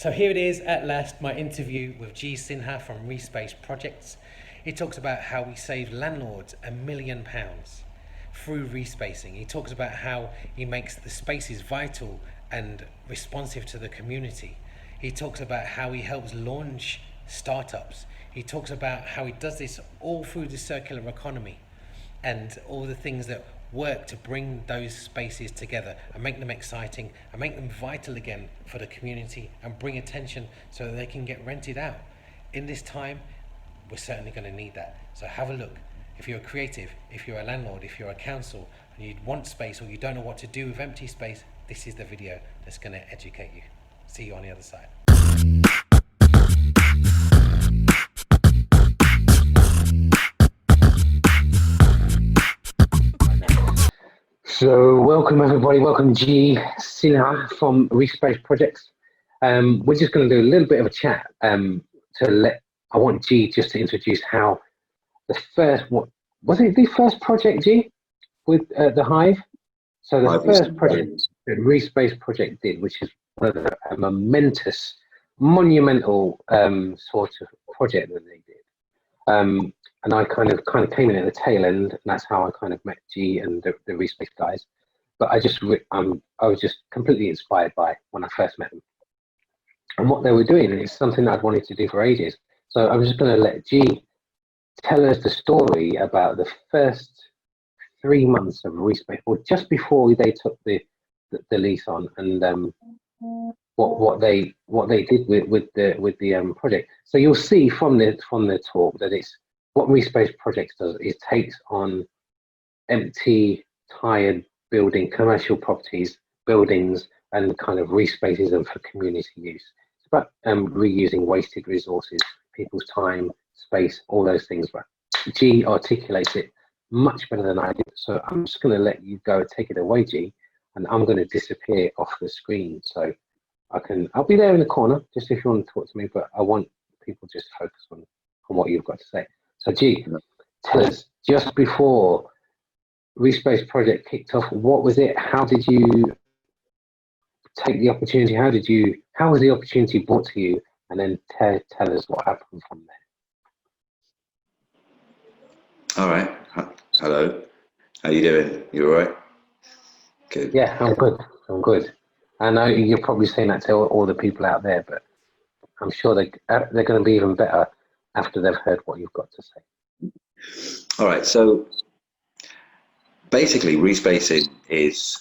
So here it is at last, my interview with Gee Sinha from ReSpace Projects. He talks about how we saved landlords £1 million through respacing. He talks about how he makes the spaces vital and responsive to the community. He talks about how he helps launch startups. He talks about how he does this all through the circular economy and all the things that work to bring those spaces together and make them exciting and make them vital again for the community and bring attention so that they can get rented out. In this time, we're certainly going to need that. So have a look. If you're a creative, if you're a landlord, if you're a council and you want space or you don't know what to do with empty space, this is the video that's going to educate you. See you on the other side. So welcome everybody, welcome Gee Sinha from ReSpace Projects. We're just going to do a little bit of a chat I want Gee just to introduce how the first, what was it, the first project, Gee, with the Hive? So the first project that ReSpace Project did, which is one of a momentous, monumental sort of project that they did. And I kind of came in at the tail end, and that's how I kind of met Gee and the ReSpace guys. But I was just completely inspired by when I first met them. And what they were doing is something that I'd wanted to do for ages. So I was just going to let Gee tell us the story about the first 3 months of ReSpace, or just before they took the lease on, and what they did with the project. So you'll see from the talk that it's what ReSpace Projects does is takes on empty, tired commercial properties, buildings, and kind of respaces them for community use. It's about reusing wasted resources, people's time, space, all those things. But Gee articulates it much better than I did. So I'm just going to let you go, take it away, Gee, and I'm going to disappear off the screen. So I'll be there in the corner, just if you want to talk to me, but I want people just to focus on what you've got to say. So Gee, tell us, just before ReSpace Project kicked off, what was it? How did you take the opportunity? How was the opportunity brought to you? And then tell us what happened from there. All right. Hello. How you doing? You all right? Good. Yeah, I'm good. I know you're probably saying that to all the people out there, but I'm sure they're going to be even better after they've heard what you've got to say. All right. So basically, respacing is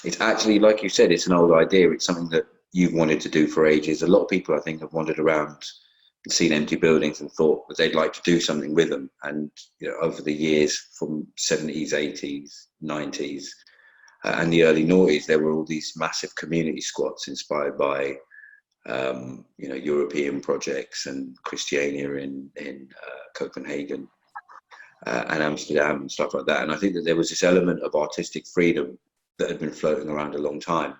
it's actually, like you said, it's an old idea. It's something that you've wanted to do for ages. A lot of people, I think, have wandered around and seen empty buildings and thought that they'd like to do something with them. And over the years, from 70s, 80s, 90s, and the early noughties, there were all these massive community squats inspired by European projects and Christiania in Copenhagen and Amsterdam and stuff like that. And I think that there was this element of artistic freedom that had been floating around a long time.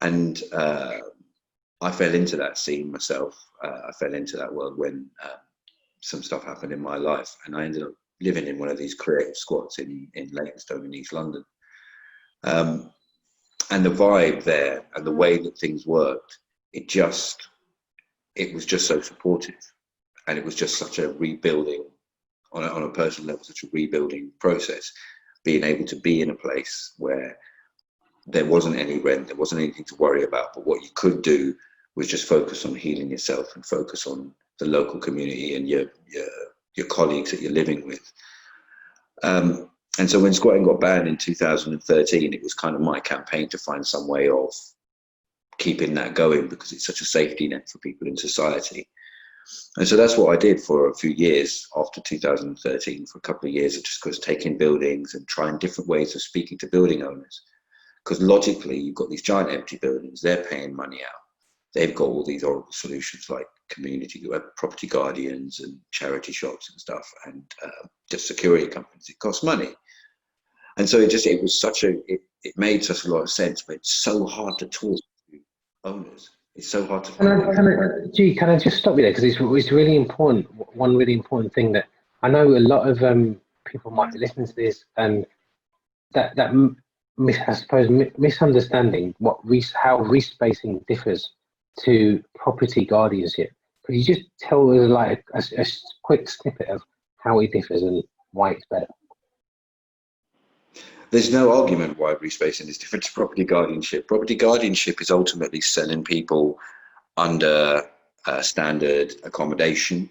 And I fell into that scene myself. I fell into that world when some stuff happened in my life, and I ended up living in one of these creative squats in Leytonstone in East London. And the vibe there and the way that things worked, it was just so supportive, and it was just such a rebuilding on a personal level, such a rebuilding process, being able to be in a place where there wasn't any rent, there wasn't anything to worry about, but what you could do was just focus on healing yourself and focus on the local community and your colleagues that you're living with. And so when squatting got banned in 2013, it was kind of my campaign to find some way of keeping that going, because it's such a safety net for people in society. And so that's what I did for a few years after 2013. For a couple of years, I just was taking buildings and trying different ways of speaking to building owners. Because logically, you've got these giant empty buildings, they're paying money out. They've got all these horrible solutions like community property guardians and charity shops and stuff, and just security companies. It costs money. And so it made such a lot of sense, but it's so hard to talk to owners. It's so hard to find. Gee, can I just stop you there? Because it's really important. One really important thing that I know a lot of people might be listening to this, and that misunderstanding how respacing differs to property guardianship. Could you just tell us like a quick snippet of how it differs and why it's better? There's no argument why respacing is different to property guardianship. Property guardianship is ultimately selling people under standard accommodation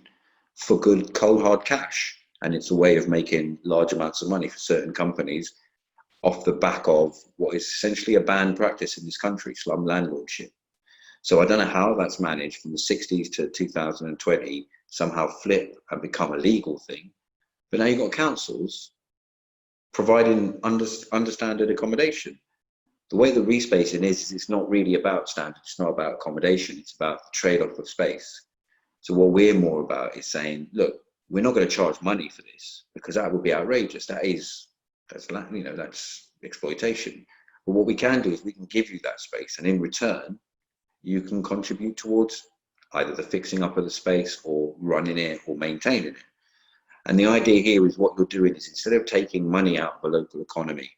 for good cold hard cash, and it's a way of making large amounts of money for certain companies off the back of what is essentially a banned practice in this country, slum landlordship. So I don't know how that's managed from the 60s to 2020, somehow flip and become a legal thing. But now you've got councils providing understandard accommodation. The way the respacing is it's not really about standard, it's not about accommodation, it's about the trade-off of space. So what we're more about is saying, look, we're not going to charge money for this because that would be outrageous. That's exploitation. But what we can do is we can give you that space, and in return, you can contribute towards either the fixing up of the space or running it or maintaining it. And the idea here is what you're doing is instead of taking money out of the local economy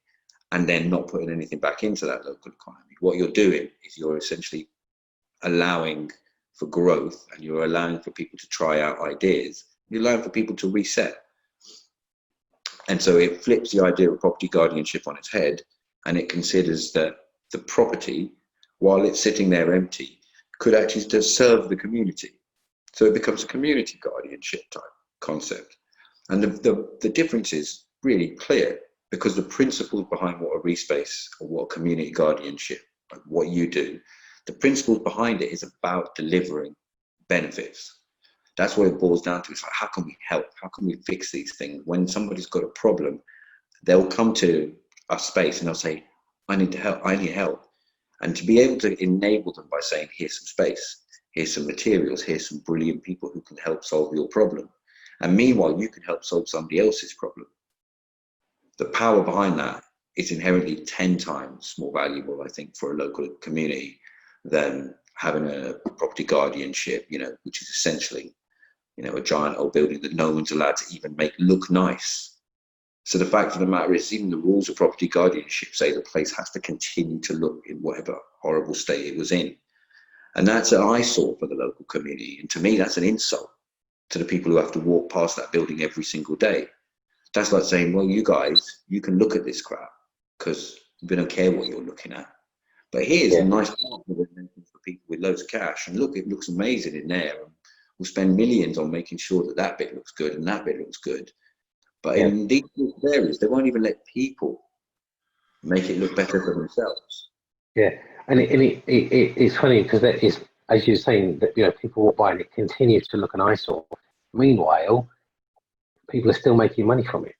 and then not putting anything back into that local economy, what you're doing is you're essentially allowing for growth, and you're allowing for people to try out ideas. You're allowing for people to reset. And so it flips the idea of property guardianship on its head, and it considers that the property, while it's sitting there empty, could actually just serve the community. So it becomes a community guardianship type concept. And the difference is really clear, because the principles behind what a ReSpace or what a community guardianship, like what you do, the principles behind it is about delivering benefits. That's what it boils down to. It's like, how can we help? How can we fix these things? When somebody's got a problem, they'll come to a space and they'll say, I need help. And to be able to enable them by saying, here's some space, here's some materials, here's some brilliant people who can help solve your problem. And meanwhile, you can help solve somebody else's problem. The power behind that is inherently 10 times more valuable, I think, for a local community than having a property guardianship, which is essentially, a giant old building that no one's allowed to even make look nice. So the fact of the matter is, even the rules of property guardianship say the place has to continue to look in whatever horrible state it was in. And that's an eyesore for the local community. And to me, that's an insult to the people who have to walk past that building every single day. That's like saying, well, you guys, you can look at this crap because we don't care what you're looking at. But here's a nice apartment for people with loads of cash. And look, it looks amazing in there. And we'll spend millions on making sure that that bit looks good and that bit looks good. But in these areas, they won't even let people make it look better for themselves. Yeah, and it's funny because that is, as you're saying, that people walk by and it continues to look an eyesore. Meanwhile, people are still making money from it.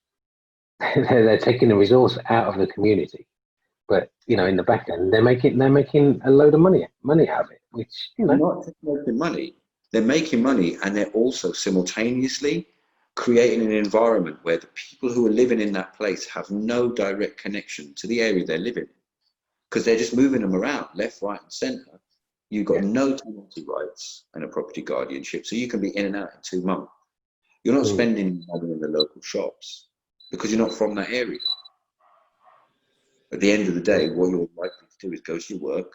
They're taking the resource out of the community, but in the back end, they're making a load of money out of it. Which they're not just making money; they're making money, and they're also simultaneously creating an environment where the people who are living in that place have no direct connection to the area they're living in, because they're just moving them around left, right, and centre. You've got no tenancy rights and a property guardianship, so you can be in and out in 2 months. You're not spending money in the local shops because you're not from that area. At the end of the day, what you're likely to do is go to your work,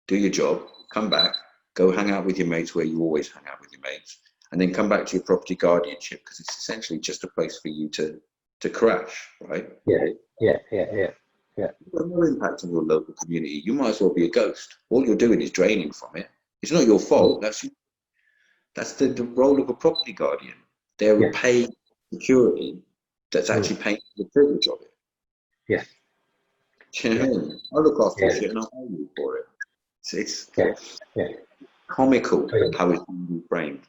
do your job, come back, go hang out with your mates where you always hang out with your mates, and then come back to your property guardianship, because it's essentially just a place for you to crash, right? Yeah. No impact on your local community. You might as well be a ghost. All you're doing is draining from it. It's not your fault. That's the role of a property guardian. They're paid security that's actually paying for the privilege of it. Yes. Do you know what I mean? I look after shit and I'll pay you for it. It's comical how it's being framed.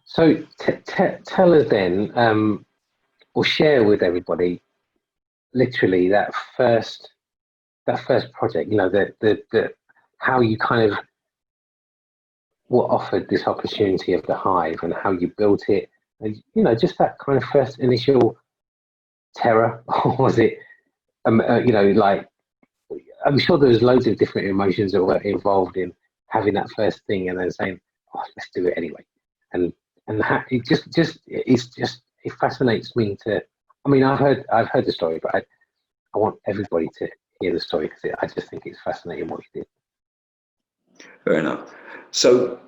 So tell us then, or share with everybody, literally that first project. The how you kind of what offered this opportunity of the hive and how you built it, and just that kind of first initial terror, or was it? Like, I'm sure there was loads of different emotions that were involved in having that first thing and then saying, "Oh, let's do it anyway." And it fascinates me to. I mean, I've heard the story, but I want everybody to hear the story because I just think it's fascinating what you did. Fair enough. So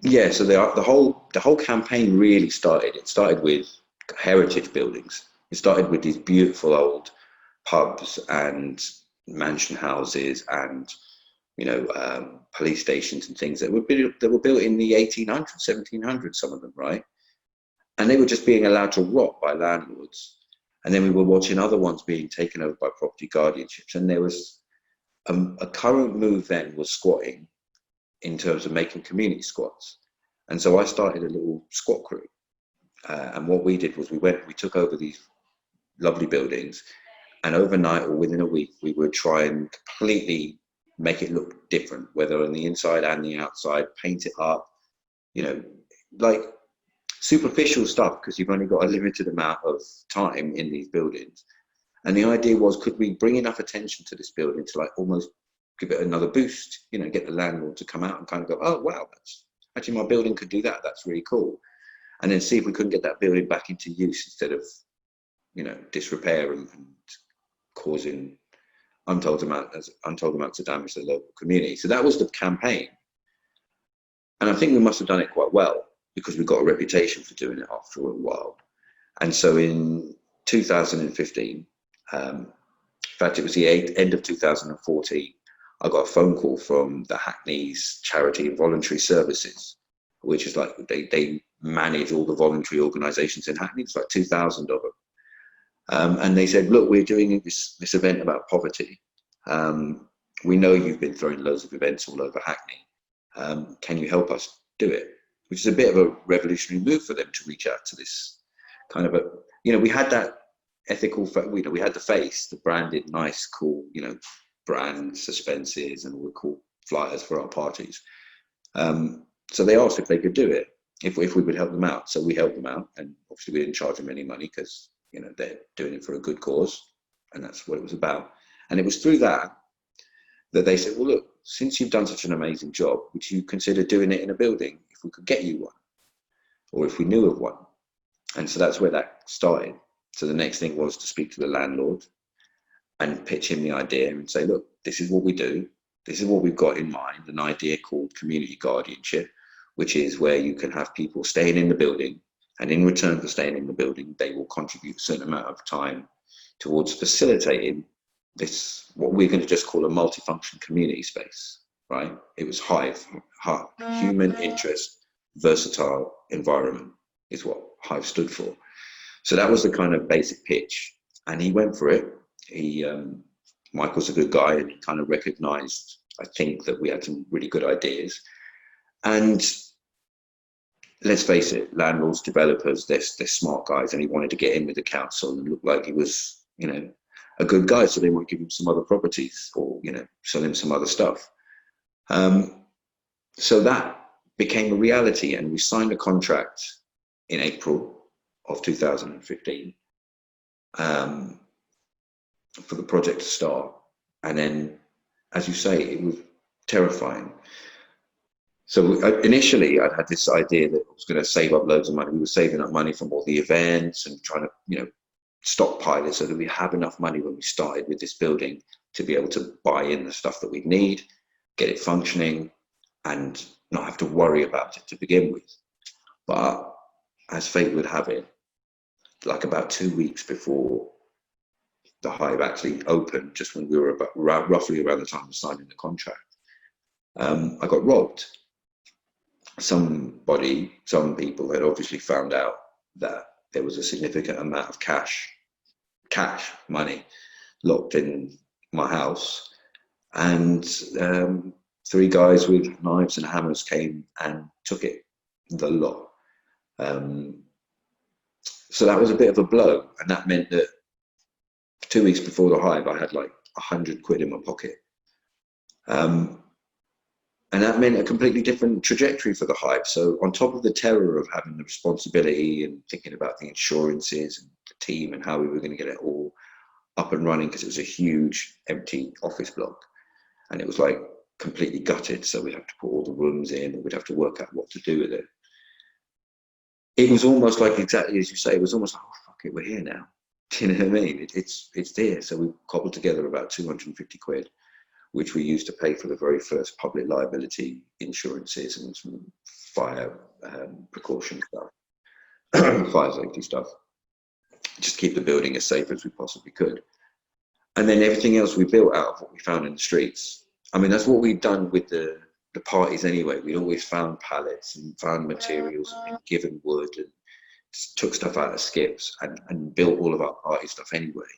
yeah, so the whole campaign really started. It started with heritage buildings. It started with these beautiful old pubs and mansion houses and police stations and things that were built in the 1800s, 1700s, some of them, right? And they were just being allowed to rot by landlords. And then we were watching other ones being taken over by property guardianships. And there was a current move then was squatting, in terms of making community squats. And so I started a little squat crew. And what we did was we took over these lovely buildings, and overnight or within a week, we would try and completely make it look different, whether on the inside and the outside, paint it up, like superficial stuff, because you've only got a limited amount of time in these buildings. And the idea was, could we bring enough attention to this building to like almost give it another boost, get the landlord to come out and kind of go, oh, wow, that's actually, my building could do that. That's really cool. And then see if we couldn't get that building back into use instead of, disrepair and causing untold amounts of damage to the local community. So that was the campaign. And I think we must have done it quite well, because we got a reputation for doing it after a while. And so in 2015, in fact, it was the end of 2014, I got a phone call from the Hackney's Charity and Voluntary Services, which is like, they manage all the voluntary organisations in Hackney. It's like 2,000 of them. And they said, look, we're doing this event about poverty. We know you've been throwing loads of events all over Hackney. Can you help us do it? Which is a bit of a revolutionary move for them to reach out to this kind of we had that ethical, we had the face, the branded, nice, cool, brand suspenses and all the cool flyers for our parties. So they asked if they could do it, if we would help them out. So we helped them out, and obviously we didn't charge them any money, because they're doing it for a good cause, and that's what it was about. And it was through that they said, well, look, since you've done such an amazing job, would you consider doing it in a building if we could get you one, or if we knew of one? And so that's where that started. So the next thing was to speak to the landlord and pitch him the idea and say, look, this is what we do. This is what we've got in mind, an idea called community guardianship, which is where you can have people staying in the building, and in return for staying in the building, they will contribute a certain amount of time towards facilitating this, what we're going to just call a multifunction community space, right? It was Hive, human interest, versatile environment is what Hive stood for. So that was the kind of basic pitch, and he went for it. Michael's a good guy, and he kind of recognized, I think, that we had some really good ideas. And let's face it, landlords, developers, they're smart guys, and he wanted to get in with the council and look like he was, a good guy, so they might give him some other properties, or, sell him some other stuff. So that became a reality, and we signed a contract in April of 2015 for the project to start. And then, as you say, it was terrifying. So initially, I'd had this idea that I was going to save up loads of money. We were saving up money from all the events and trying to, stockpile it so that we have enough money when we started with this building to be able to buy in the stuff that we need, get it functioning, and not have to worry about it to begin with. But as fate would have it, like about 2 weeks before the Hive actually opened, just when we were roughly around the time of signing the contract, I got robbed. Some people had obviously found out that there was a significant amount of cash money locked in my house, and 3 guys with knives and hammers came and took it, the lot. So that was a bit of a blow, and that meant that 2 weeks before the Hive, I had like 100 quid in my pocket. And that meant a completely different trajectory for the Hive. So on top of the terror of having the responsibility and thinking about the insurances and the team and how we were going to get it all up and running, because it was a huge empty office block and it was like completely gutted. So we had to put all the rooms in, and we'd have to work out what to do with it. It was almost like, exactly as you say, it was almost like, oh, fuck it, we're here now. Do you know what I mean? It's there. So we cobbled together about 250 quid. which we used to pay for the very first public liability insurances and some fire precaution stuff, fire safety stuff, just keep the building as safe as we possibly could. And then everything else we built out of what we found in the streets. I mean, that's what we'd done with the parties anyway. We always found pallets and found materials and been given wood and took stuff out of skips and built all of our party stuff anyway.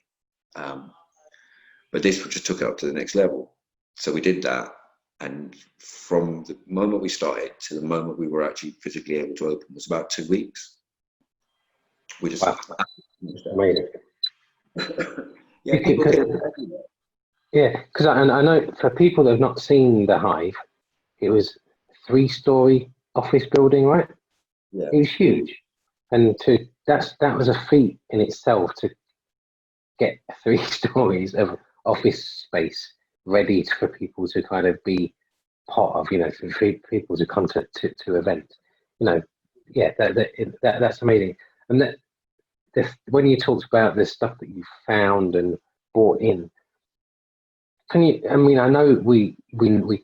But this just took it up to the next level. So we did that. And from the moment we started to the moment we were actually physically able to open was about 2 weeks. We just amazing. yeah, because I know for people that have not seen the Hive, it was 3-story office building, right? Yeah, it was huge, and that was a feat in itself to get 3 stories of office space ready for people to kind of be part of, for people to come to events, yeah, that's amazing. And that when you talked about the stuff that you found and brought in, I know we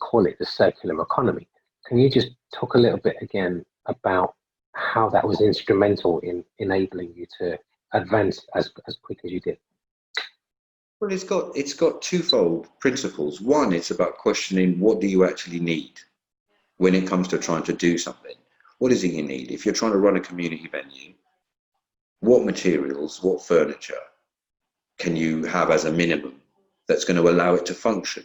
call it the circular economy. Can you just talk a little bit again about how that was instrumental in enabling you to advance as quick as you did? well, it's got twofold principles. One, it's about questioning what do you actually need when it comes to trying to do something. What is it you need? If you're trying to run a community venue, what materials, what furniture can you have as a minimum that's going to allow it to function?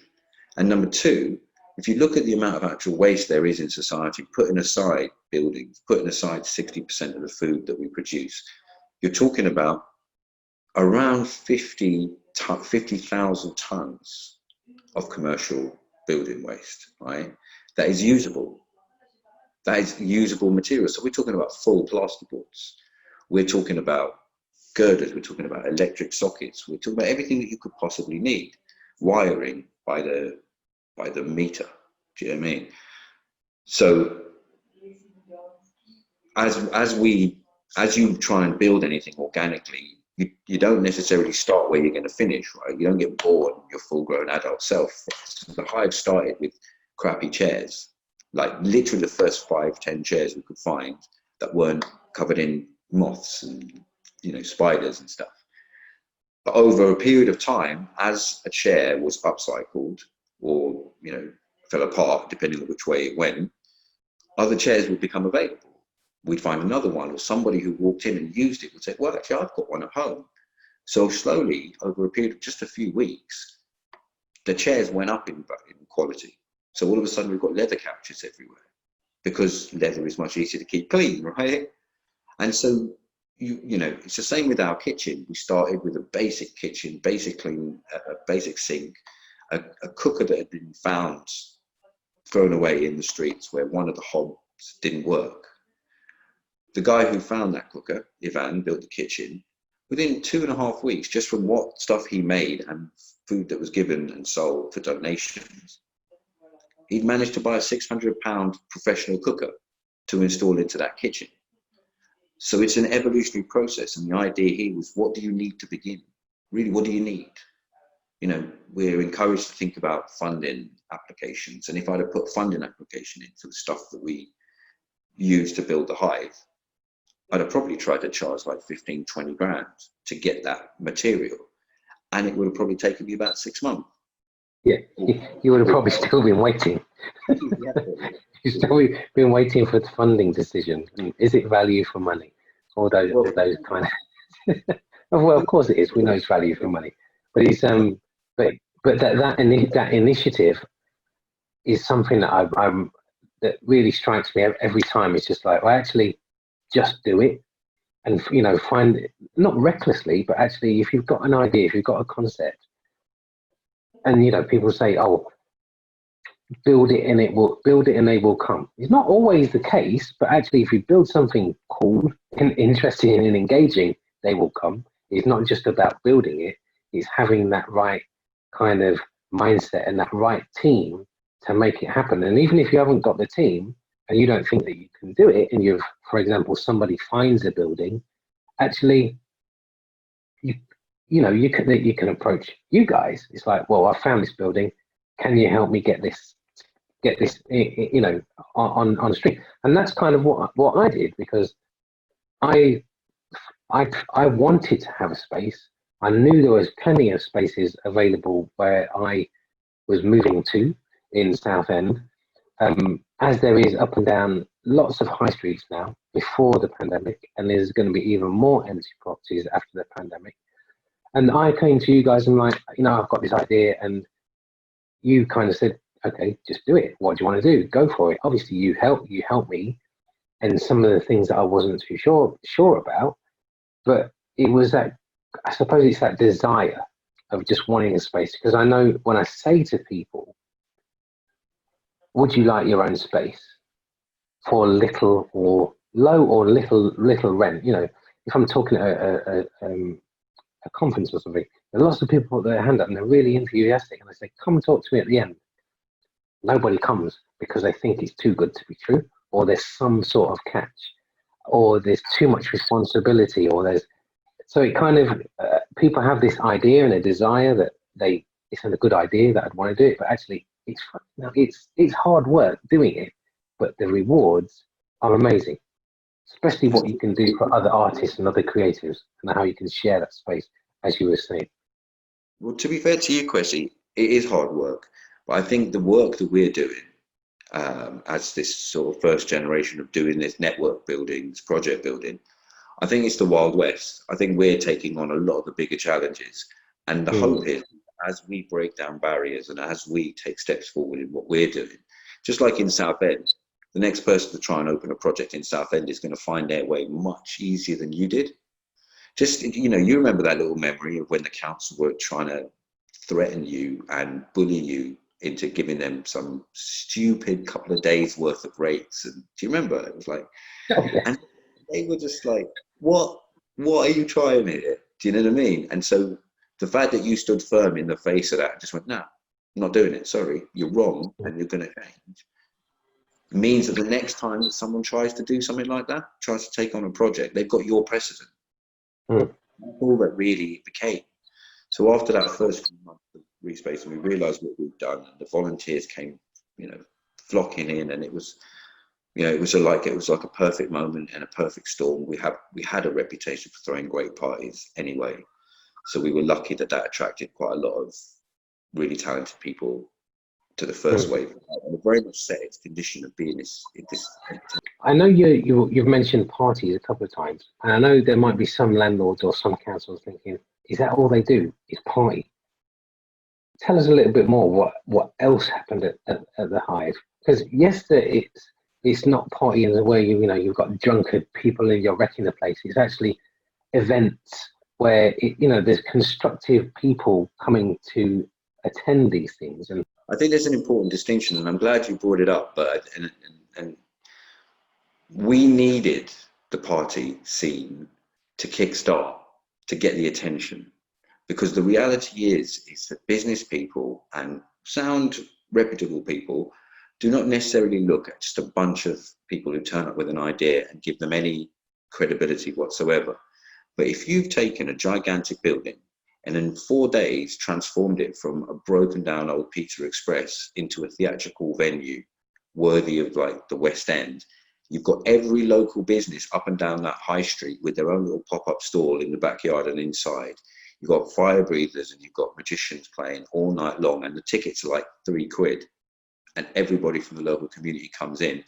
And number two, if you look at the amount of actual waste there is in society, putting aside buildings, putting aside 60% of the food that we produce, you're talking about around 50,000 tons of commercial building waste, right? That is usable. That is usable material. So we're talking about full plasterboards. We're talking about girders. We're talking about electric sockets. We're talking about everything that you could possibly need. Wiring by the meter. Do you know what I mean? So as you try and build anything organically, you don't necessarily start where you're going to finish, right? You don't get born your full-grown adult self. The Hive started with crappy chairs, like literally the first 5-10 chairs we could find that weren't covered in moths and spiders and stuff. But over a period of time, as a chair was upcycled or fell apart, depending on which way it went, other chairs would become available. We'd find another one, or somebody who walked in and used it would say, well, actually, I've got one at home. So slowly, over a period of just a few weeks, the chairs went up in quality. So all of a sudden, we've got leather couches everywhere because leather is much easier to keep clean, right? And so, it's the same with our kitchen. We started with a basic kitchen, basic clean, a basic sink, a cooker that had been thrown away in the streets where one of the hobs didn't work. The guy who found that cooker, Ivan, built the kitchen. Within 2.5 weeks, just from what stuff he made and food that was given and sold for donations, he'd managed to buy a £600 professional cooker to install into that kitchen. So it's an evolutionary process. And the idea here was, what do you need to begin? Really, what do you need? We're encouraged to think about funding applications. And if I'd have put funding application in for the stuff that we use to build the Hive, I'd have probably tried to charge like 15-20 grand to get that material. And it would have probably taken me about 6 months. Yeah, you would have probably still been waiting. You've still been waiting for the funding decision. Is it value for money? All those kind of. Well, of course it is. We know it's value for money, but it's but that initiative is something that that really strikes me every time. It's just like, well, actually, just do it, and find it, not recklessly, but actually, if you've got an idea, if you've got a concept, and people say, oh, build it and they will come. It's not always the case, but actually, if you build something cool and interesting and engaging, they will come. It's not just about building it; it's having that right kind of mindset and that right team to make it happen. And even if you haven't got the team and you don't think that you can do it, and for example, somebody finds a building, actually, you can approach you guys. It's like, well, I found this building. can you help me get this, you know, on the street? And that's kind of what I did, because I wanted to have a space. I knew there was plenty of spaces available where I was moving to in Southend, as there is up and down lots of high streets now before the pandemic, and there's going to be even more empty properties after the pandemic. And I came to you guys and like, you know, I've got this idea, and you kind of said, okay, just do it. What do you want to do? Go for it. Obviously, you helped me, and some of the things that I wasn't too sure about, but it was that, I suppose it's that desire of just wanting a space. Because I know when I say to people, would you like your own space for little or low or little rent? You know, if I'm talking at a conference or something, there are lots of people put their hand up and they're really enthusiastic, and they say, come and talk to me at the end. Nobody comes because they think it's too good to be true, or there's some sort of catch, or there's too much responsibility, or there's, so it kind of, people have this idea and a desire that it's a good idea, that I'd want to do it, but actually it's hard work doing it, but the rewards are amazing, especially what you can do for other artists and other creatives, and how you can share that space, as you were saying. Well, to be fair to you, Kwesi, it is hard work, but I think the work that we're doing as this sort of first generation of doing this network building, this project building, I think it's the Wild West. I think we're taking on a lot of the bigger challenges, and the hope is, as we break down barriers and as we take steps forward in what we're doing, just like in Southend, the next person to try and open a project in Southend is going to find their way much easier than you did. Just, you know, you remember that little memory of when the council were trying to threaten you and bully you into giving them some stupid couple of days worth of rates. And do you remember? It was like, and they were just like, what are you trying here? Do you know what I mean? And so the fact that you stood firm in the face of that, just went, no, I'm not doing it. Sorry, you're wrong, and you're going to change. Means that the next time that someone tries to do something like that, tries to take on a project, they've got your precedent. That's all that really became. So after that first few months of ReSpace, and we realised what we'd done, and the volunteers came, you know, flocking in, and it was, you know, it was like a perfect moment and a perfect storm. We had a reputation for throwing great parties anyway, so we were lucky that attracted quite a lot of really talented people to the first wave, and it very much set its condition of being this. I know you've mentioned parties a couple of times, and I know there might be some landlords or some councils thinking, is that all they do, is party? Tell us a little bit more what else happened at the Hive, because yes, it's not party in the way you've got drunkard people and you're wrecking the place. It's actually events where there's constructive people coming to attend these things. And I think there's an important distinction, and I'm glad you brought it up. But and we needed the party scene to kickstart, to get the attention, because the reality is that business people and sound reputable people do not necessarily look at just a bunch of people who turn up with an idea and give them any credibility whatsoever. But if you've taken a gigantic building and in 4 days transformed it from a broken down old Pizza Express into a theatrical venue worthy of like the West End, you've got every local business up and down that high street with their own little pop-up stall in the backyard and inside. You've got fire breathers and you've got magicians playing all night long, and the tickets are like £3, and everybody from the local community comes in,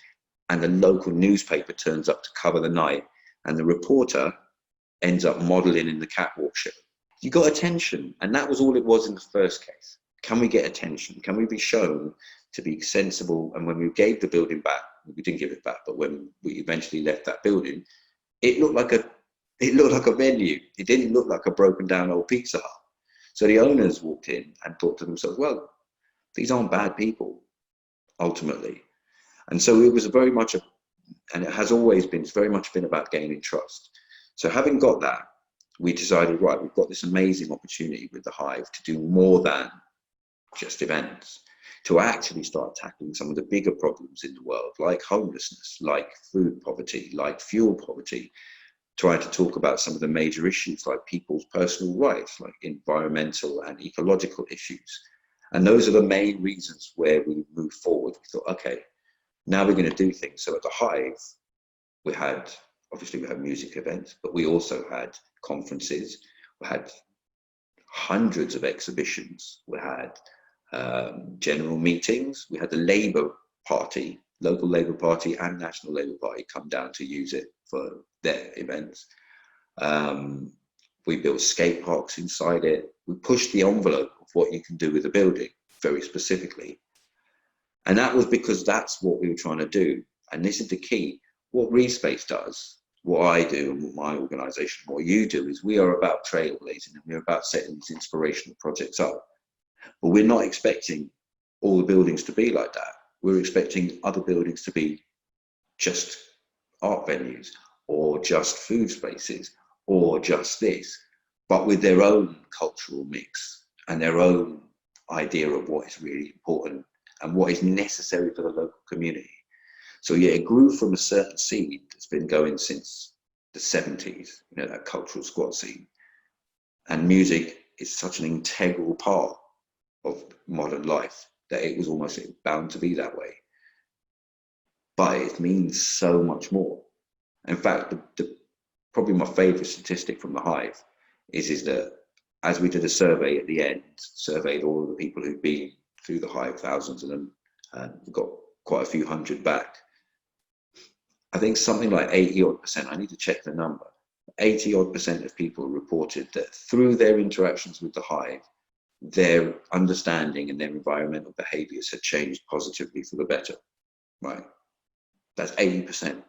and the local newspaper turns up to cover the night, and the reporter ends up modeling in the catwalk show. You got attention, and that was all it was in the first case. Can we get attention? Can we be shown to be sensible? And when we gave the building back, we didn't give it back, but when we eventually left that building, it looked like a venue. It didn't look like a broken down old Pizza Hut. So the owners walked in and thought to themselves, well, these aren't bad people, ultimately. And so it was very much and it has always been, it's very much been about gaining trust. So having got that, we decided, right, we've got this amazing opportunity with the Hive to do more than just events, to actually start tackling some of the bigger problems in the world, like homelessness, like food poverty, like fuel poverty, trying to talk about some of the major issues like people's personal rights, like environmental and ecological issues. And those are the main reasons where we moved forward. We thought, okay, now we're going to do things. So at the Hive, we had music events, but we also had conferences. We had hundreds of exhibitions. We had general meetings. We had the Labour Party, local Labour Party and National Labour Party come down to use it for their events. We built skate parks inside it. We pushed the envelope of what you can do with a building very specifically. And that was because that's what we were trying to do. And this is the key. What ReSpace does, what I do and what my organisation, what you do, is we are about trailblazing and we're about setting these inspirational projects up. But we're not expecting all the buildings to be like that. We're expecting other buildings to be just art venues or just food spaces or just this, but with their own cultural mix and their own idea of what is really important and what is necessary for the local community. So yeah, it grew from a certain seed that's been going since the 70s, you know, that cultural squat scene. And music is such an integral part of modern life that it was almost bound to be that way. But it means so much more. In fact, probably my favorite statistic from the Hive is that as we did a survey at the end, surveyed all of the people who've been through the Hive, thousands of them, and we got quite a few hundred back. I think something like 80-odd%, I need to check the number, 80-odd% of people reported that through their interactions with the Hive, their understanding and their environmental behaviors had changed positively for the better, right? That's 80%.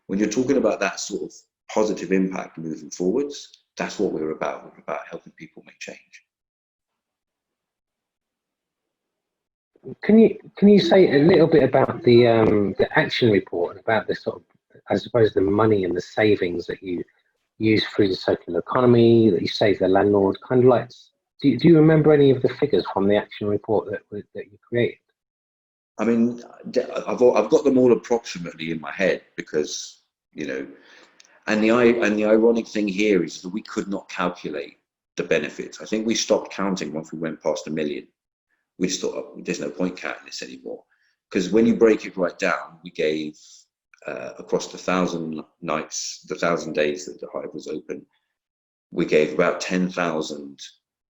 When you're talking about that sort of positive impact moving forwards, that's what we're about. We're about helping people make change. Can you say a little bit about the action report, about the sort of, I suppose, the money and the savings that you use through the circular economy, that you save the landlord, kind of like, do you remember any of the figures from the action report that you created? I mean, I've got them all approximately in my head because, you know, and the ironic thing here is that we could not calculate the benefits. I think we stopped counting once we went past 1 million. We just thought, oh, there's no point counting this anymore. Because when you break it right down, we gave across the 1,000 nights, the 1,000 days that the Hive was open, we gave about 10,000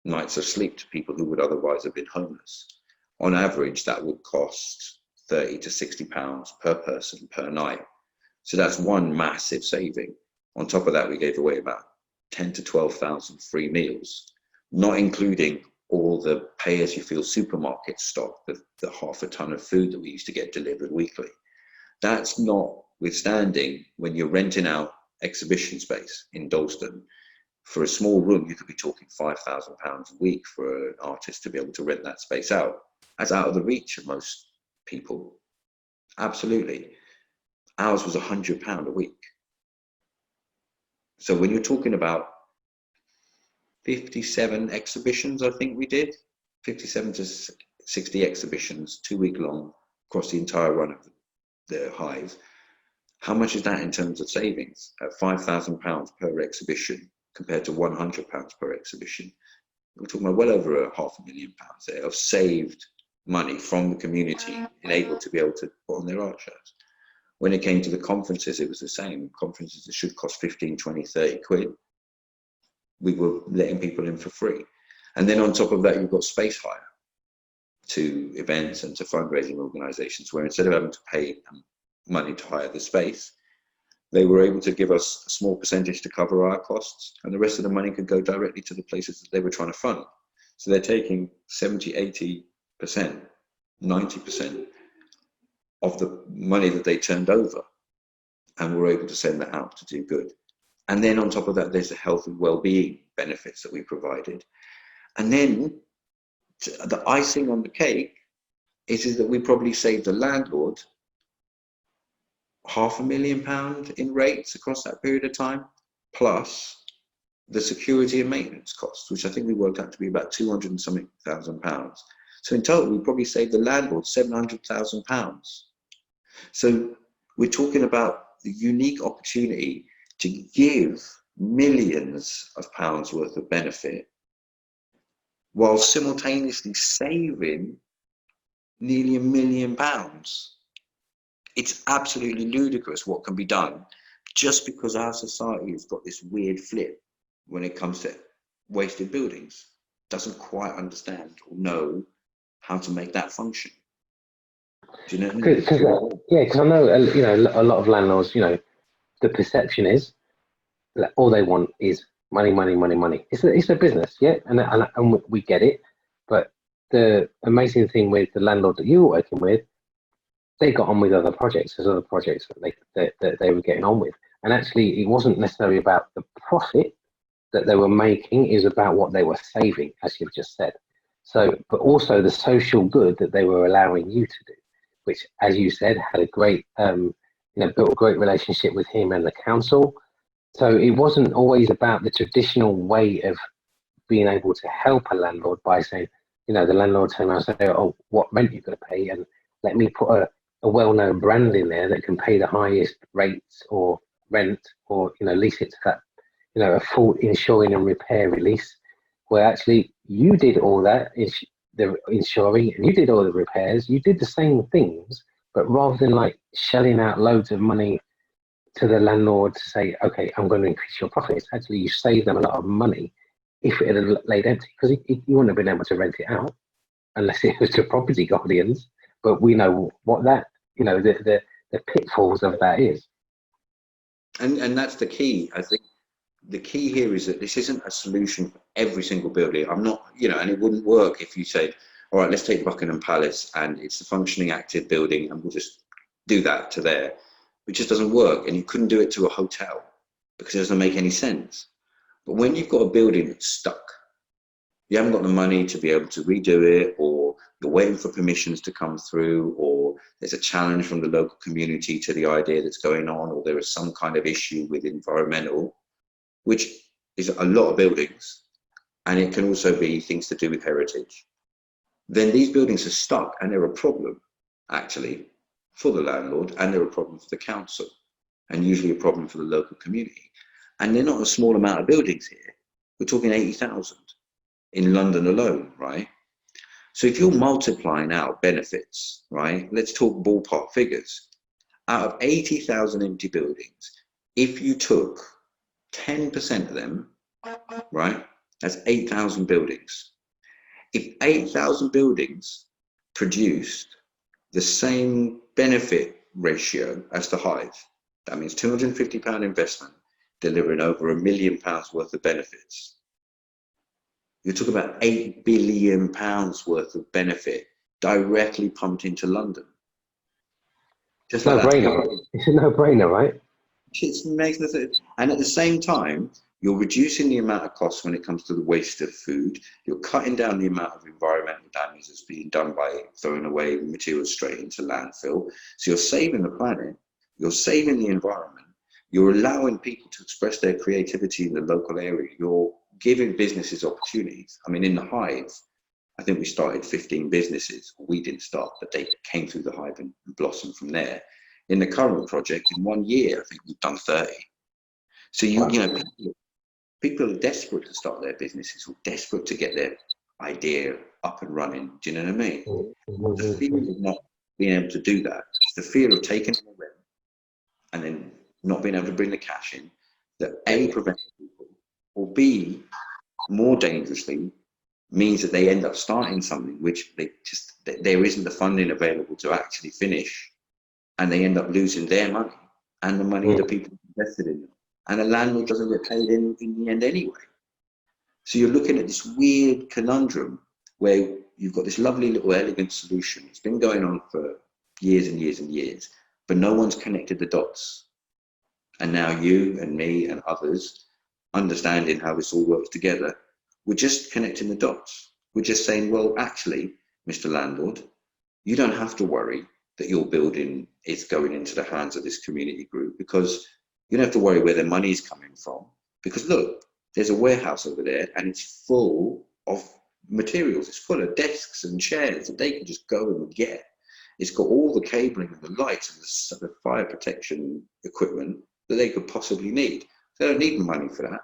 nights of sleep to people who would otherwise have been homeless. On average, that would cost £30 to £60 per person per night. So that's one massive saving. On top of that, we gave away about 10 to 12,000 free meals, not including all the pay-as-you-feel supermarket stock, the 1/2 ton of food that we used to get delivered weekly. That's notwithstanding when you're renting out exhibition space in Dalston. For a small room, you could be talking £5,000 a week for an artist to be able to rent that space out. That's out of the reach of most people. Absolutely. Ours was £100 a week. So when you're talking about 57 exhibitions, I think we did, 57 to 60 exhibitions, 2 week long, across the entire run of the Hive. How much is that in terms of savings? At £5,000 per exhibition compared to £100 per exhibition. We're talking about well over £500,000 there of saved money from the community and able to be able to put on their art shows. When it came to the conferences, it was the same. Conferences that should cost 15, 20, 30 quid. We were letting people in for free. And then on top of that, you've got space hire to events and to fundraising organizations, where instead of having to pay money to hire the space, they were able to give us a small percentage to cover our costs, and the rest of the money could go directly to the places that they were trying to fund. So they're taking 70, 80%, 90% of the money that they turned over, and we're able to send that out to do good. And then on top of that, there's the health and well-being benefits that we provided. And then the icing on the cake is that we probably saved the landlord £500,000 in rates across that period of time, plus the security and maintenance costs, which I think we worked out to be about £200,000. So in total, we probably saved the landlord £700,000. So we're talking about the unique opportunity to give millions of pounds worth of benefit while simultaneously saving nearly £1 million. It's absolutely ludicrous what can be done just because our society has got this weird flip when it comes to wasted buildings. Doesn't quite understand or know how to make that function. Do you know what I mean? Because I know, a lot of landlords, the perception is that all they want is money, money, money, money. It's a business, yeah, and we get it. But the amazing thing with the landlord that you were working with, they got on with other projects. There's other projects that they were getting on with, and actually, it wasn't necessarily about the profit that they were making; is about what they were saving, as you've just said. So, but also the social good that they were allowing you to do, which, as you said, had a great, built a great relationship with him and the council. So it wasn't always about the traditional way of being able to help a landlord by saying, the landlord turn around and say, oh, what rent you're going to pay, and let me put a well-known brand in there that can pay the highest rates or rent, or lease it to that, a full insuring and repair release, where actually you did all that, the insuring, and you did all the repairs, you did the same things, but rather than like shelling out loads of money to the landlord to say, okay, I'm going to increase your profits, actually you save them a lot of money if it had laid empty, because you wouldn't have been able to rent it out unless it was to property guardians. But we know what that, the pitfalls of that is. And that's the key. I think the key here is that this isn't a solution for every single building. I'm not, and it wouldn't work if you say, all right, let's take Buckingham Palace and it's a functioning active building and we'll just do that to there. It just doesn't work, and you couldn't do it to a hotel because it doesn't make any sense. But when you've got a building that's stuck, you haven't got the money to be able to redo it, or you're waiting for permissions to come through, or there's a challenge from the local community to the idea that's going on, or there is some kind of issue with environmental, which is a lot of buildings, and it can also be things to do with heritage. Then these buildings are stuck, and they're a problem, actually, for the landlord, and they're a problem for the council, and usually a problem for the local community. And they're not a small amount of buildings here. We're talking 80,000 in London alone, right? So if you're multiplying out benefits, right, let's talk ballpark figures. Out of 80,000 empty buildings, if you took 10% of them, right, that's 8,000 buildings. If 8,000 buildings produced the same benefit ratio as the Hive, that means £250 investment delivering over £1 million worth of benefits. You're talking about £8 billion worth of benefit directly pumped into London. Just like no-brainer. It's a no-brainer, right? It makes no sense. And at the same time, you're reducing the amount of costs when it comes to the waste of food. You're cutting down the amount of environmental damage that's being done by throwing away materials straight into landfill. So you're saving the planet, you're saving the environment, you're allowing people to express their creativity in the local area, you're giving businesses opportunities. I mean, in the Hive, I think we started 15 businesses. We didn't start, but they came through the Hive and blossomed from there. In the current project, in 1 year, I think we've done 30. So people are desperate to start their businesses, or desperate to get their idea up and running. Do you know what I mean? The fear of not being able to do that, the fear of taking the rent and then not being able to bring the cash in, that A, prevents people, or B, more dangerously, means that they end up starting something which there isn't the funding available to actually finish, and they end up losing their money and the money of the people invested in them. And the landlord doesn't get paid in the end anyway. So you're looking at this weird conundrum where you've got this lovely little elegant solution. It's been going on for years and years and years, but no one's connected the dots. And now you and me and others, understanding how this all works together, we're just connecting the dots. We're just saying, well, actually, Mr. Landlord, you don't have to worry that your building is going into the hands of this community group, because you don't have to worry where their money is coming from, because look, there's a warehouse over there and it's full of materials. It's full of desks and chairs that they can just go and get. It's got all the cabling and the lights and the fire protection equipment that they could possibly need. They don't need money for that.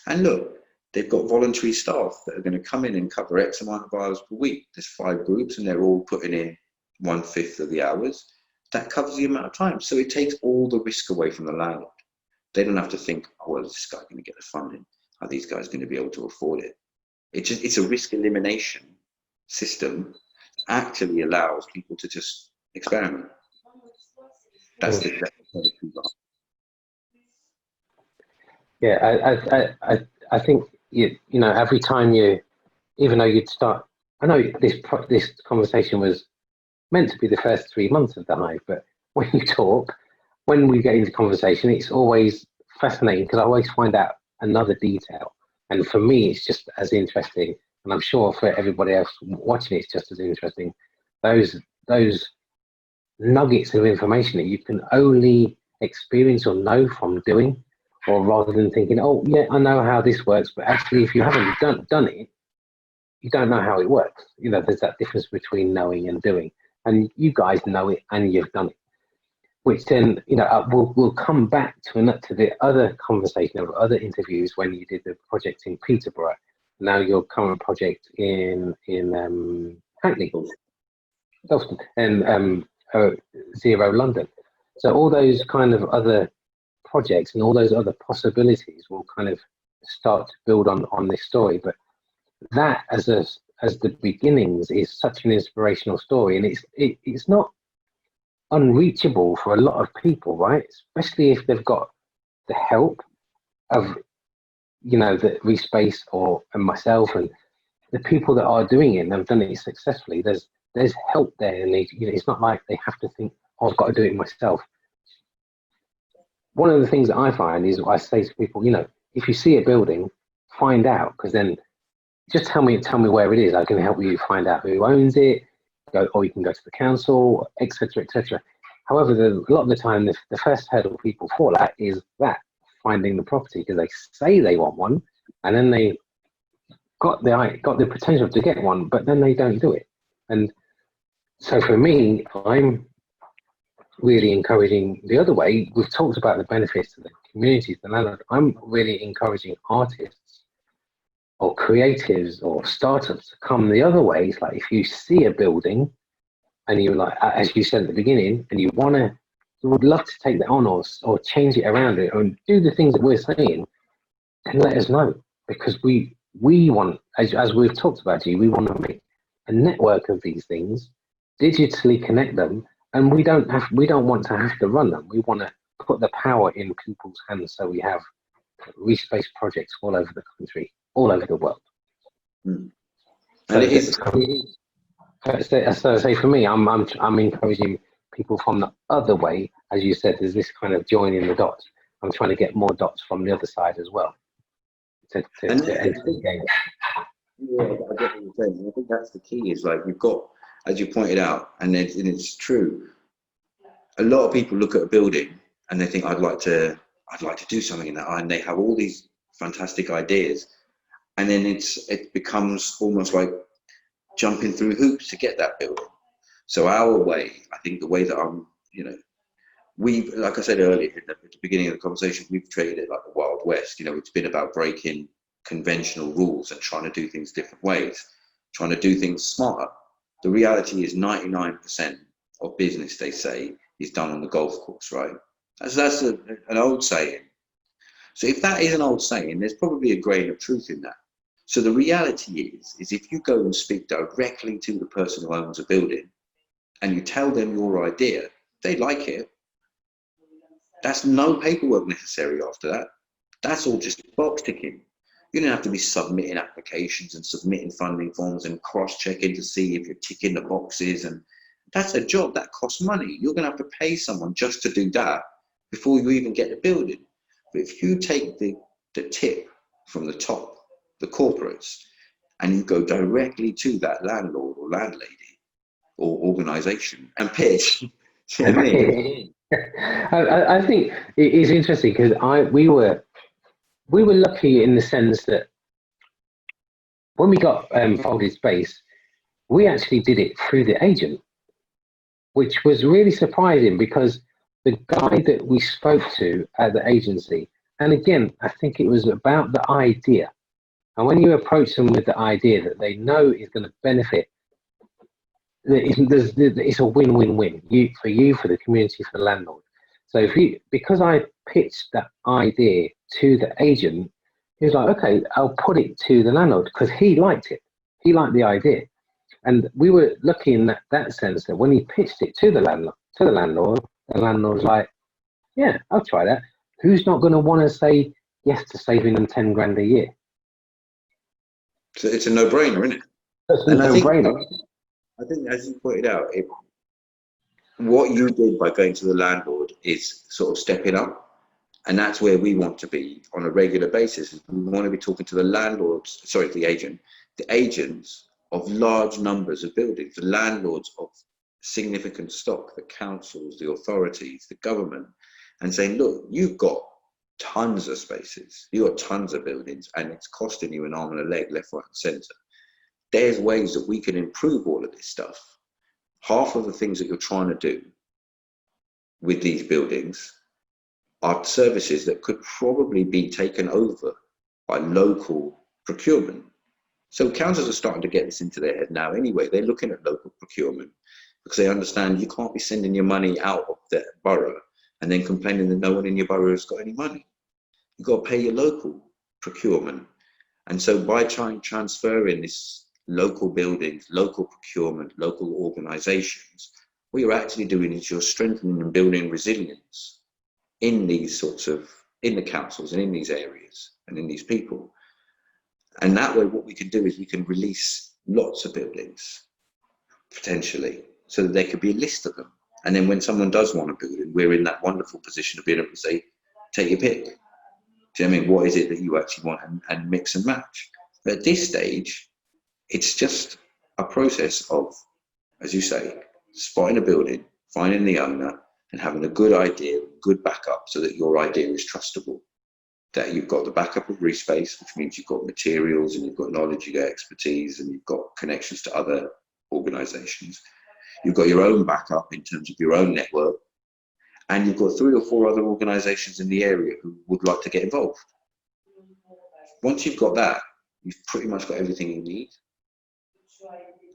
And look, they've got voluntary staff that are going to come in and cover X amount of hours per week. There's 5 groups and they're all putting in 1/5 of the hours. That covers the amount of time. So it takes all the risk away from the landlord. They don't have to think, oh, well, is this guy going to get the funding? Are these guys going to be able to afford it? It's a risk elimination system that actually allows people to just experiment. That's the Yeah, I think you know, every time you, even though you'd start, I know this conversation was meant to be the first 3 months of the Hive, but when you talk, when we get into conversation, it's always fascinating because I always find out another detail, and for me, it's just as interesting, and I'm sure for everybody else watching, it's just as interesting. Those nuggets of information that you can only experience or know from doing, or rather than thinking, oh yeah, I know how this works, but actually if you haven't done it, you don't know how it works. You know, there's that difference between knowing and doing, and you guys know it and you've done it, which then, you know, we'll come back to the other conversation of other interviews when you did the project in Peterborough, now your current project in Hackney, Dalston, and Zero London. So all those kind of other projects and all those other possibilities will kind of start to build on this story. But that as the beginnings is such an inspirational story, and it's not unreachable for a lot of people, right? Especially if they've got the help of, you know, the ReSpace and myself and the people that are doing it and have done it successfully. There's help there, and you know, it's not like they have to think, oh, I've got to do it myself. One of the things that I find is I say to people, you know, if you see a building, find out, because then just tell me where it is. I can help you find out who owns it, or you can go to the council, etc., etc. However, a lot of the time, the first hurdle people fall at is that finding the property, because they say they want one, and then they got the potential to get one, but then they don't do it. And so for me, I'm really encouraging the other way. We've talked about the benefits to the communities, the landlord. I'm really encouraging artists or creatives or startups to come the other way. It's like if you see a building and you, like, as you said at the beginning, and you would love to take that on or change it around it and do the things that we're saying, then let us know, because we want, as we've talked about, we want to make a network of these things, digitally connect them, and we don't want to have to run them. We want to put the power in people's hands, so we have ReSpace projects all over the country, all over the world. Mm. So say for me, I'm encouraging people from the other way, as you said. There's this kind of joining the dots. I'm trying to get more dots from the other side as well to enter the game. Yeah, I get what you're saying. I think that's the key. Is like you've got, as you pointed out, and it's true. A lot of people look at a building and they think, I'd like to do something in that, and they have all these fantastic ideas, and then it becomes almost like jumping through hoops to get that building. So our way, I think the way that we, like I said earlier at the beginning of the conversation, we've treated it like the Wild West. You know, it's been about breaking conventional rules and trying to do things different ways, trying to do things smarter. The reality is 99% of business, they say, is done on the golf course, right? That's an old saying. So if that is an old saying, there's probably a grain of truth in that. So the reality is if you go and speak directly to the person who owns a building and you tell them your idea, they like it. That's no paperwork necessary after that. That's all just box ticking. You don't have to be submitting applications and submitting funding forms and cross-checking to see if you're ticking the boxes. And that's a job that costs money. You're going to have to pay someone just to do that before you even get the building. But if you take the tip from the top, the corporates, and you go directly to that landlord or landlady or organisation and pitch, you know what I mean? I think it is interesting because we were lucky in the sense that when we got Folded Space, we actually did it through the agent, which was really surprising because the guy that we spoke to at the agency, and again, I think it was about the idea. And when you approach them with the idea that they know is going to benefit, it's a win-win-win. For you, for the community, for the landlord. So because I pitched that idea to the agent, he was like, okay, I'll put it to the landlord because he liked it. He liked the idea. And we were lucky in that sense that when he pitched it to the landlord, the landlord was like, yeah, I'll try that. Who's not going to want to say yes to saving them 10 grand a year? So it's a no-brainer, isn't it? That's a And no-brainer. I think, as you pointed out, what you did by going to the landlord is sort of stepping up. And that's where we want to be on a regular basis. We want to be talking to the agents of large numbers of buildings, the landlords of significant stock, the councils, the authorities, the government, and saying, look, you've got tons of spaces, you've got tons of buildings, and it's costing you an arm and a leg, left, right, and centre. There's ways that we can improve all of this stuff. Half of the things that you're trying to do with these buildings are services that could probably be taken over by local procurement. So councils are starting to get this into their head now anyway. They're looking at local procurement because they understand you can't be sending your money out of their borough and then complaining that no one in your borough has got any money. You've got to pay your local procurement. And so by trying to transfer in this local buildings, local procurement, local organisations, what you're actually doing is you're strengthening and building resilience in these in the councils and in these areas and in these people. And that way what we can do is we can release lots of buildings, potentially, so that there could be a list of them. And then when someone does want a building, we're in that wonderful position of being able to say, take your pick. Do you know what I mean? What is it that you actually want, and mix and match? But at this stage, it's just a process of, as you say, spotting a building, finding the owner, and having a good idea, good backup, so that your idea is trustable. That you've got the backup of ReSpace, which means you've got materials and you've got knowledge, you've got expertise, and you've got connections to other organisations. You've got your own backup in terms of your own network, and you've got 3 or 4 other organisations in the area who would like to get involved. Once you've got that, you've pretty much got everything you need.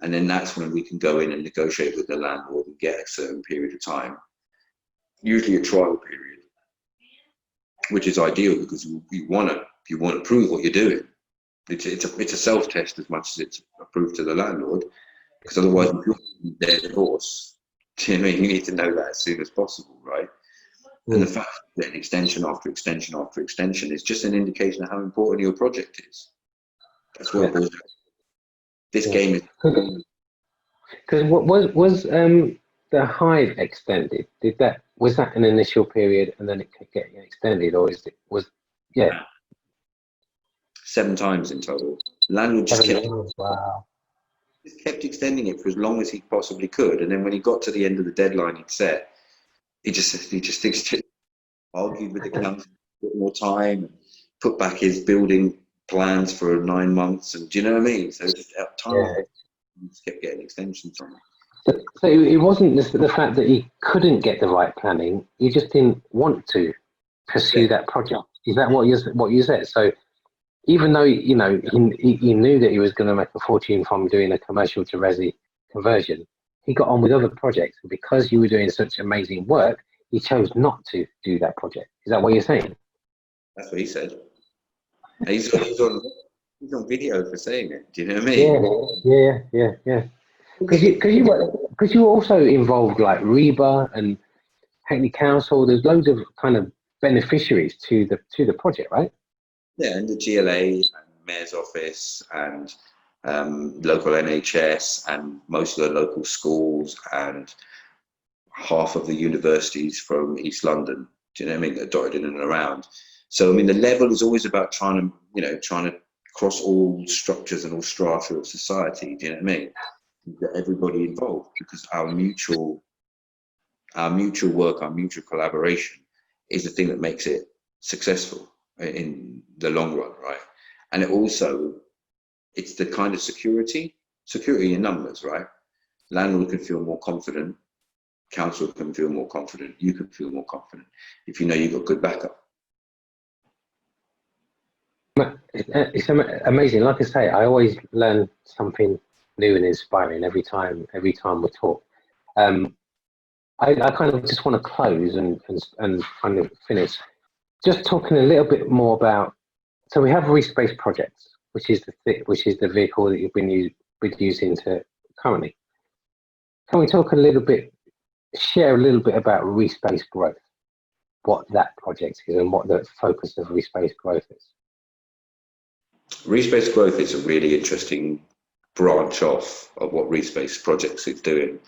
And then that's when we can go in and negotiate with the landlord and get a certain period of time, usually a trial period, which is ideal because you want to prove what you're doing. It's a self-test as much as it's a proof to the landlord, because otherwise you're their divorce. Do you know what I mean? You need to know that as soon as possible, right? Mm. And the fact that an extension after extension after extension is just an indication of how important your project is. That's what this game is. Because what was the hive extended? Was that an initial period and then it could get extended, or was 7 times in total. Landlord just kept extending it for as long as he possibly could, and then when he got to the end of the deadline he'd set, he just argued with the council a bit more time, and put back his building plans for 9 months, and do you know what I mean? So just he just kept getting extensions on it. So it wasn't the fact that he couldn't get the right planning; he just didn't want to pursue that project. Is that what you said? So even though he knew that he was going to make a fortune from doing a commercial to resi conversion, he got on with other projects. And because you were doing such amazing work, he chose not to do that project. Is that what you're saying? That's what he said. He's on video for saying it. Do you know what I mean? Yeah. Because you were also involved like REBA and Hackney Council. There's loads of kind of beneficiaries to the project, right? Yeah, and the GLA and Mayor's Office and local NHS and most of the local schools and half of the universities from East London. Do you know what I mean? That dotted in and around. So I mean, the level is always about trying to cross all structures and all strata of society. Do you know what I mean? Get everybody involved, because our mutual work, our mutual collaboration is the thing that makes it successful in the long run, right? And it's the kind of security in numbers, right? Landlord can feel more confident, council can feel more confident, you can feel more confident if you know you've got good backup. It's amazing. Like I say, I always learn something new and inspiring every time we talk. Um, I kind of just want to close and kind of finish just talking a little bit more about. So we have ReSpace projects, which is the vehicle that you've been using to currently. Can we talk a little bit, share a little bit about ReSpace growth, what that project is, and what the focus of ReSpace growth is? ReSpace growth is a really interesting branch off of what ReSpace projects is doing.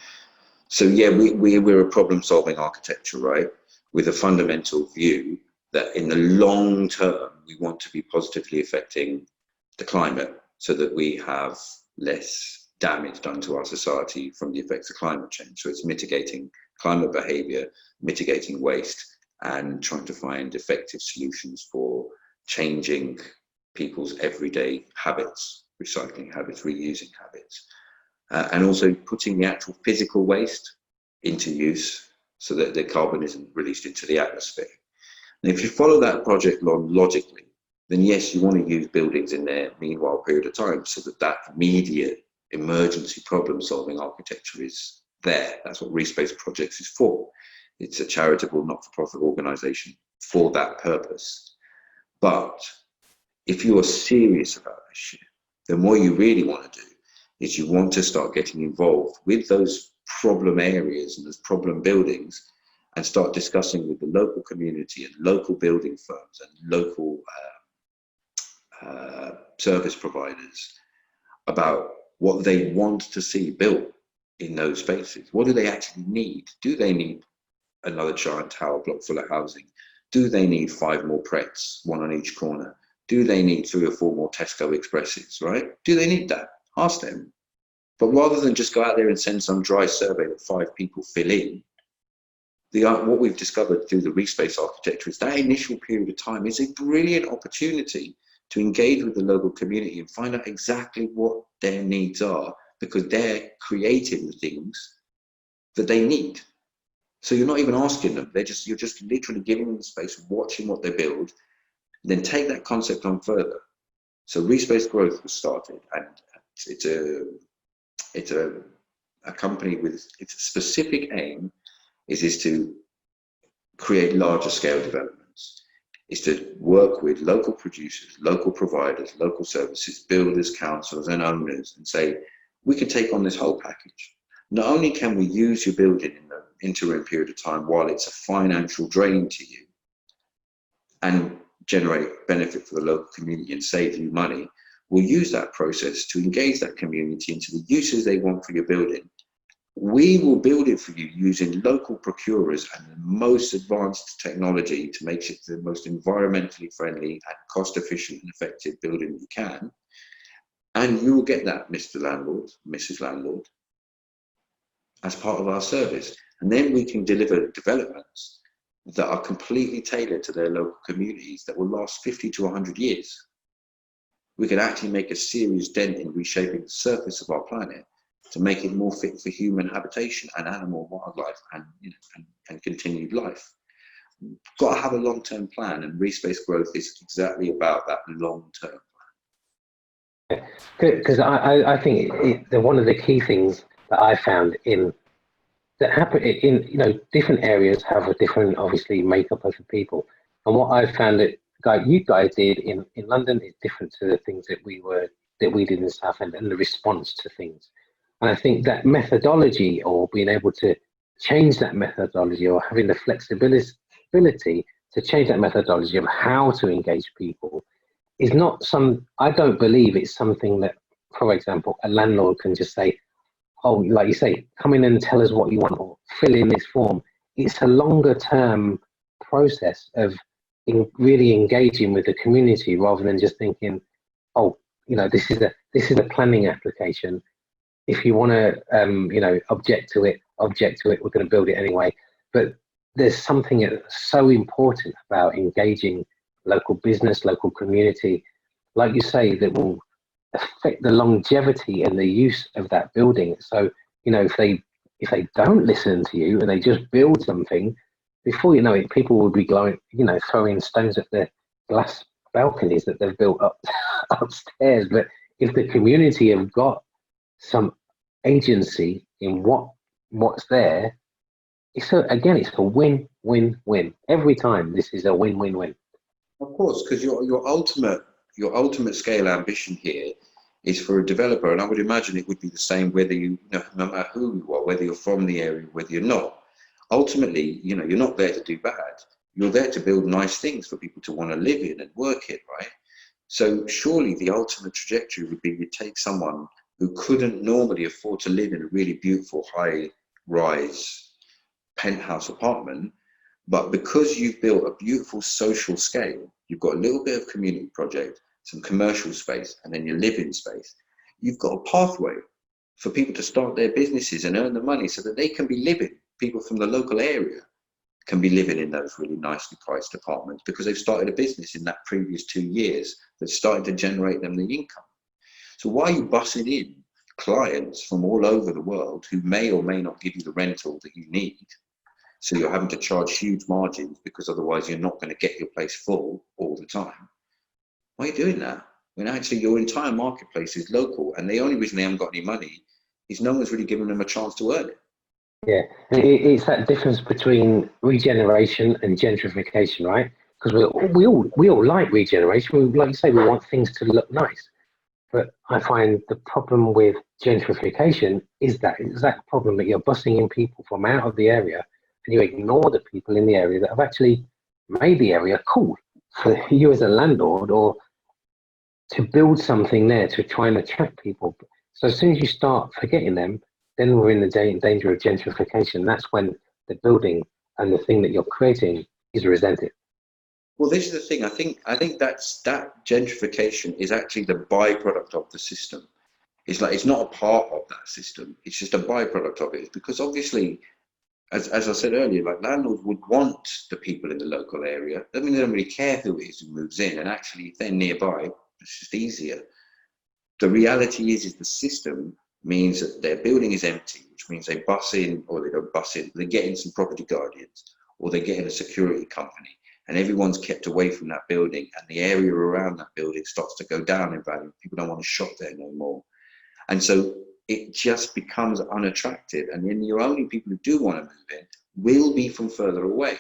So yeah, we're a problem-solving architecture, right? With a fundamental view that in the long term, we want to be positively affecting the climate so that we have less damage done to our society from the effects of climate change. So it's mitigating climate behavior, mitigating waste, and trying to find effective solutions for changing people's everyday habits, recycling habits, reusing habits. And also putting the actual physical waste into use so that the carbon isn't released into the atmosphere. And if you follow that project logically, then yes, you want to use buildings in their meanwhile period of time so that that immediate emergency problem solving architecture is there. That's what ReSpace Projects is for. It's a charitable, not-for-profit organization for that purpose. But if you are serious about this shit, then what you really want to do is you want to start getting involved with those problem areas and those problem buildings and start discussing with the local community and local building firms and local service providers about what they want to see built in those spaces. What do they actually need? Do they need another giant tower block full of housing? Do they need 5 more Prets, 1 on each corner? Do they need 3 or 4 more Tesco Expresses, right? Do they need that? Ask them. But rather than just go out there and send some dry survey that 5 people fill in, what we've discovered through the ReSpace architecture is that initial period of time is a brilliant opportunity to engage with the local community and find out exactly what their needs are, because they're creating the things that they need. So you're not even asking them, you're just literally giving them the space, watching what they build, then take that concept on further. So ReSpace Growth was started, and it's a company with its specific aim is to create larger scale developments, is to work with local producers, local providers, local services, builders, councils and owners and say, we can take on this whole package. Not only can we use your building in the interim period of time while it's a financial drain to you and generate benefit for the local community and save you money, we'll use that process to engage that community into the uses they want for your building. We will build it for you using local procurers and the most advanced technology to make it the most environmentally friendly and cost efficient and effective building you can. And you will get that, Mr. Landlord, Mrs. Landlord, as part of our service. And then we can deliver developments that are completely tailored to their local communities that will last 50 to 100 years. We can actually make a serious dent in reshaping the surface of our planet to make it more fit for human habitation and animal, wildlife, and, and continued life. We've got to have a long-term plan, and ReSpace Growth is exactly about that long-term plan. Because I think one of the key things that I found that happen in different areas have a different obviously makeup of the people, and what I found that you guys did in London is different to the things that we did in Southend and the response to things. And I think that methodology, or being able to change that methodology, or having the flexibility to change that methodology of how to engage people, is not I don't believe it's something that, for example, a landlord can just say, oh, like you say, come in and tell us what you want, or fill in this form. It's a longer term process of really engaging with the community, rather than just thinking, oh, this is a planning application. If you want to, object to it. We're going to build it anyway. But there's something that's so important about engaging local business, local community, like you say, that will affect the longevity and the use of that building. So, if they don't listen to you and they just build something, before you know it, people will be throwing stones at the glass balconies that they've built up upstairs. But if the community have got some agency in what's there, it's a win-win-win. Every time this is a win-win-win. Of course, because your ultimate scale ambition here is for a developer, and I would imagine it would be the same whether no matter who you are, whether you're from the area, whether you're not. Ultimately, you're not there to do bad. You're there to build nice things for people to want to live in and work in, right? So surely the ultimate trajectory would be you take someone who couldn't normally afford to live in a really beautiful high-rise penthouse apartment, but because you've built a beautiful social scale, you've got a little bit of community project, some commercial space, and then your living space. You've got a pathway for people to start their businesses and earn the money so that they can be living. People from the local area can be living in those really nicely priced apartments because they've started a business in that previous 2 years that's starting to generate them the income. So why are you bussing in clients from all over the world who may or may not give you the rental that you need? So you're having to charge huge margins because otherwise you're not going to get your place full all the time. Why are you doing that? When actually your entire marketplace is local, and the only reason they haven't got any money is no one's really given them a chance to earn it. Yeah, it's that difference between regeneration and gentrification, right? Because we all like regeneration. Like you say, we want things to look nice. But I find the problem with gentrification is that exact problem that you're bussing in people from out of the area, and you ignore the people in the area that have actually made the area cool for you as a landlord, or to build something there to try and attract people. So as soon as you start forgetting them, then we're in the danger of gentrification. That's when the building and the thing that you're creating is resented. Well, this is the thing. I think that gentrification is actually the byproduct of the system. It's not a part of that system. It's just a byproduct of it. Because obviously, as I said earlier, like landlords would want the people in the local area. I mean, they don't really care who it is who moves in. And actually, if they're nearby, it's just easier. The reality is the system means that their building is empty, which means they bus in, or they don't bus in, they get in some property guardians, or they get in a security company, and everyone's kept away from that building, and the area around that building starts to go down in value. People don't want to shop there no more. And so it just becomes unattractive. And then your only people who do want to move in will be from further away,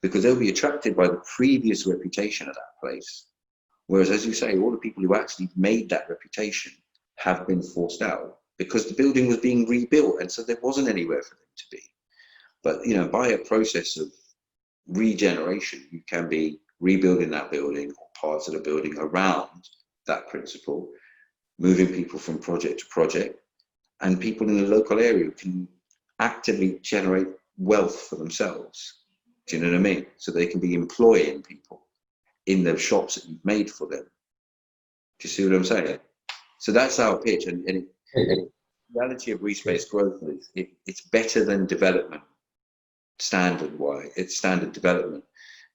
because they'll be attracted by the previous reputation of that place. Whereas, as you say, all the people who actually made that reputation have been forced out because the building was being rebuilt, and so there wasn't anywhere for them to be. But by a process of regeneration, you can be rebuilding that building or parts of the building around that principle, moving people from project to project, and people in the local area can actively generate wealth for themselves. Do you know what I mean? So they can be employing people in the shops that you've made for them. Do you see what I'm saying? So that's our pitch, and the reality of ReSpace growth is it's better than development standard-wise. It's standard development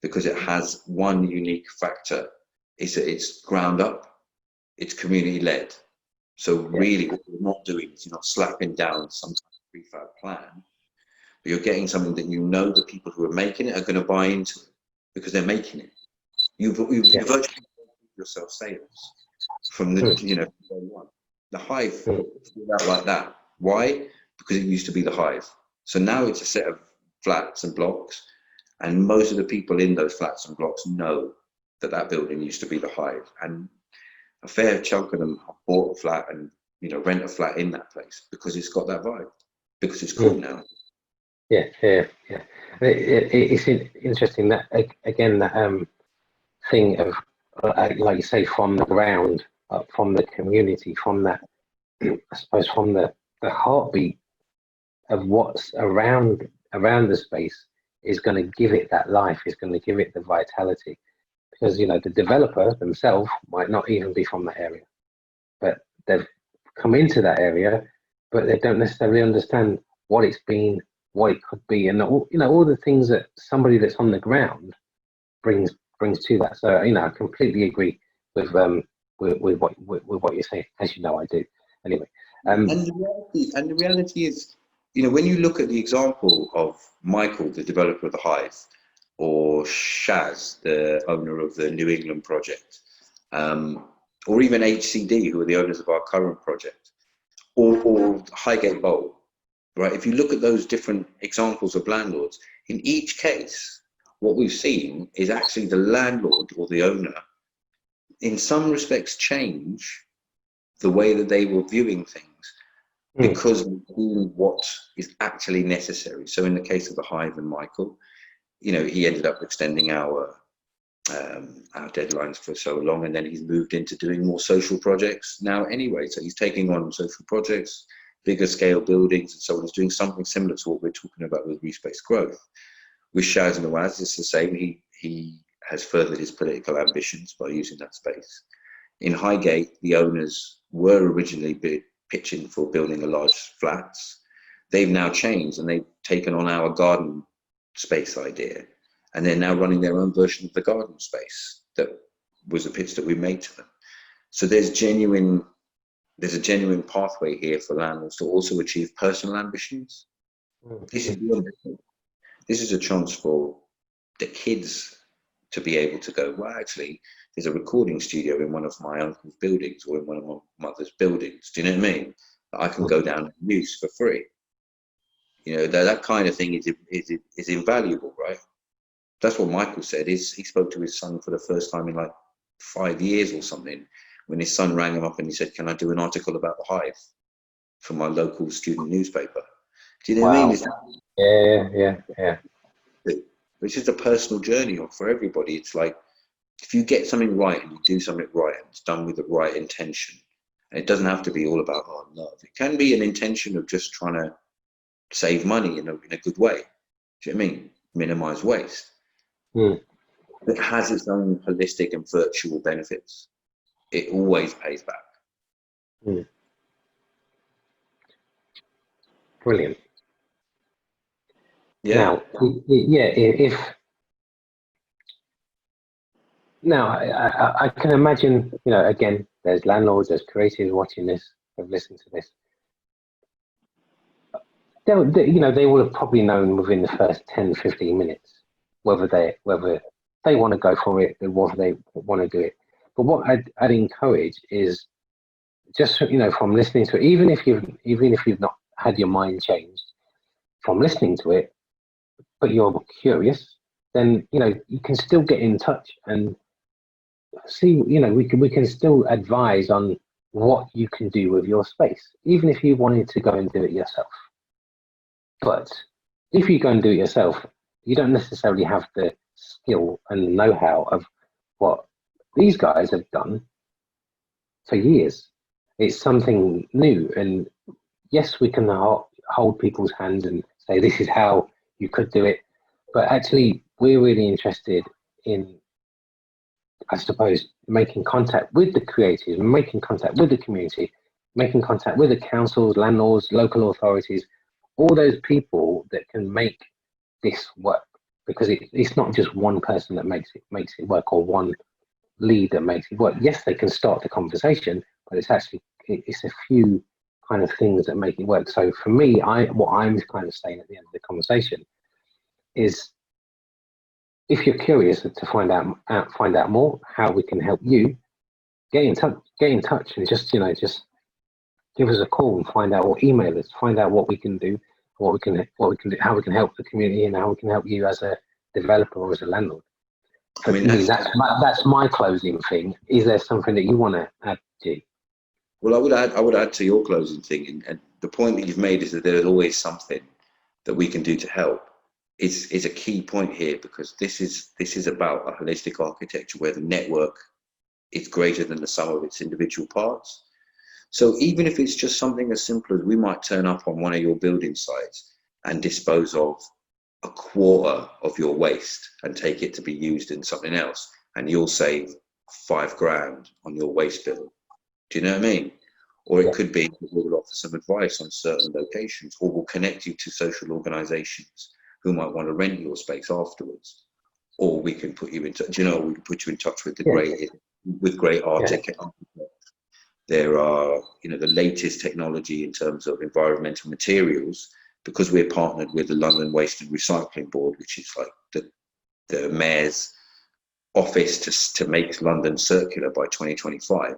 because it has one unique factor: is that it's ground up, it's community-led. So really, what you're not doing is you're not slapping down some kind of prefab plan, but you're getting something that the people who are making it are going to buy into it because they're making it. You've virtually yourself sales from the day one. The Hive started out like that. Why? Because it used to be the Hive. So now it's a set of flats and blocks, and most of the people in those flats and blocks know that building used to be the Hive, and a fair chunk of them have bought a flat and rent a flat in that place because it's got that vibe, because it's cool now. Yeah. It's interesting that again that thing of like you say, from the ground up, from the community, from that, I suppose, from the heartbeat of what's around the space is going to give it that life, is going to give it the vitality, because the developer themselves might not even be from that area, but they've come into that area, but they don't necessarily understand what it's been, what it could be, and all the things that somebody that's on the ground brings to that. So I completely agree with what you're saying, as I do. Anyway, and the reality is, when you look at the example of Michael, the developer of the Hive, or Shaz, the owner of the New England project, or even HCD, who are the owners of our current project, or Highgate Bowl, right? If you look at those different examples of landlords, in each case, what we've seen is actually the landlord or the owner, in some respects, change the way that they were viewing things because of what is actually necessary. So in the case of the Hive and Michael, you know, he ended up extending our deadlines for so long, and then he's moved into doing more social projects now anyway. So he's taking on social projects, bigger scale buildings, and so on. He's doing something similar to what we're talking about with ReSpace growth. With Shaz and Nawaz, it's the same. He has furthered his political ambitions by using that space. In Highgate, the owners were originally pitching for building a large flats. They've now changed and they've taken on our garden space idea, and they're now running their own version of the garden space that was a pitch that we made to them. So there's a genuine pathway here for landlords to also achieve personal ambitions. This is a chance for the kids to be able to go, well, actually, there's a recording studio in one of my uncle's buildings or in one of my mother's buildings. Do you know what I mean? That I can go down and use for free. You know, that kind of thing is invaluable, right? That's what Michael said. He spoke to his son for the first time in like 5 years or something, when his son rang him up and he said, can I do an article about the Hive for my local student newspaper? Do you know what I mean? Yeah. Which is a personal journey for everybody. It's like, if you get something right and you do something right and it's done with the right intention, and it doesn't have to be all about hard love. It can be an intention of just trying to save money in a good way. Do you know what I mean? Minimize waste. It has its own holistic and virtual benefits. It always pays back. Brilliant. Yeah. Now, I can imagine, you know, again, there's landlords, there's creators watching this, have listened to this. They will have probably known within the first 10, 15 minutes whether they want to go for it, whether they want to do it. But what I'd encourage is just, you know, from listening to it, even if you've not had your mind changed from listening to it, but you're curious, then, you know, you can still get in touch and see, you know, we can still advise on what you can do with your space, even if you wanted to go and do it yourself. But if you go and do it yourself, you don't necessarily have the skill and know-how of what these guys have done for years. It's something new, and yes, we can hold people's hands and say this is how you could do it, but actually we're really interested in, I suppose, making contact with the creators, making contact with the community, making contact with the councils, landlords, local authorities, all those people that can make this work, because it's not just one person that makes it work, or one lead that makes it work. Yes, they can start the conversation, but it's a few kind of things that make it work. So for me, what I'm kind of saying at the end of the conversation is, if you're curious to find out more how we can help you, get in touch and just give us a call and find out, or email us, find out what we can do, what we can do, how we can help the community, and how we can help you as a developer or as a landlord. For me, that's my closing thing. Is there something that you want to add, G? Well, I would add to your closing thing, and the point that you've made is that there is always something that we can do to help. Is a key point here, because this is about a holistic architecture where the network is greater than the sum of its individual parts. So even if it's just something as simple as we might turn up on one of your building sites and dispose of a quarter of your waste and take it to be used in something else, and you'll save $5,000 on your waste bill. Do you know what I mean? Or it could be that we'll offer some advice on certain locations, or we'll connect you to social organizations who might want to rent your space afterwards. Or we can put you in touch, we can put you in touch with great architects. There are, the latest technology in terms of environmental materials, because we're partnered with the London Waste and Recycling Board, which is like the mayor's office to make London circular by 2025,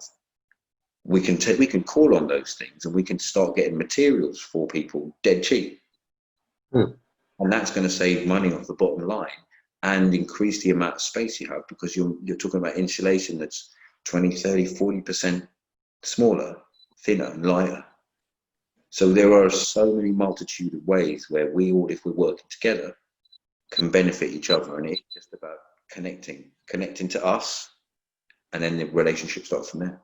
we can call on those things, and we can start getting materials for people dead cheap. And that's going to save money off the bottom line and increase the amount of space you have, because you're talking about insulation that's 20, 30, 40% smaller, thinner and lighter. So there are so many multitude of ways where we all, if we're working together, can benefit each other. And it's just about connecting to us, and then the relationship starts from there.